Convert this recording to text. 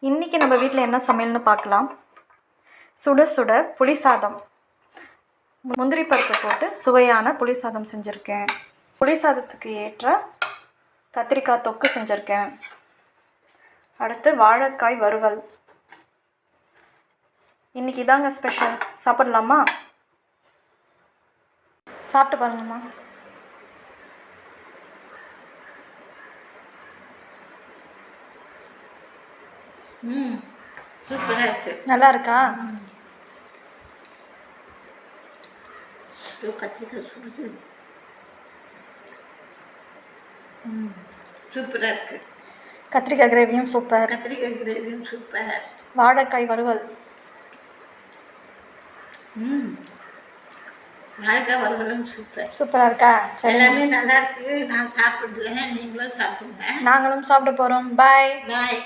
இன்றைக்கி நம்ம வீட்டில் என்ன சமையல்னு பார்க்கலாம். சுட சுட புளி சாதம், முந்திரி பருப்பு போட்டு சுவையான புளி சாதம் செஞ்சுருக்கேன். புளி சாதத்துக்கு ஏற்ற கத்திரிக்காய் தொக்கு செஞ்சுருக்கேன். அடுத்து வாழைக்காய் வறுவல். இன்றைக்கி இதாங்க ஸ்பெஷல். சாப்பிடலாமா? சாப்பிட்டு பாருங்கம்மா. சூப்பராக இருக்கு. நல்லா இருக்கா? கத்திரிக்காய் சுடுது. சூப்பராக இருக்கு. கத்திரிக்காய் கிரேவியும் சூப்பர். கத்திரிக்காய் கிரேவியும் சூப்பர். வாழைக்காய் வறுவல். வாழைக்காய் வறுவலும் சூப்பர். சூப்பராக இருக்கா? எல்லாமே நல்லா இருக்கு. நான் சாப்பிடுறேன், நீங்களும் சாப்பிடுங்க. நாங்களும் சாப்பிட போகிறோம். பாய். பாய்.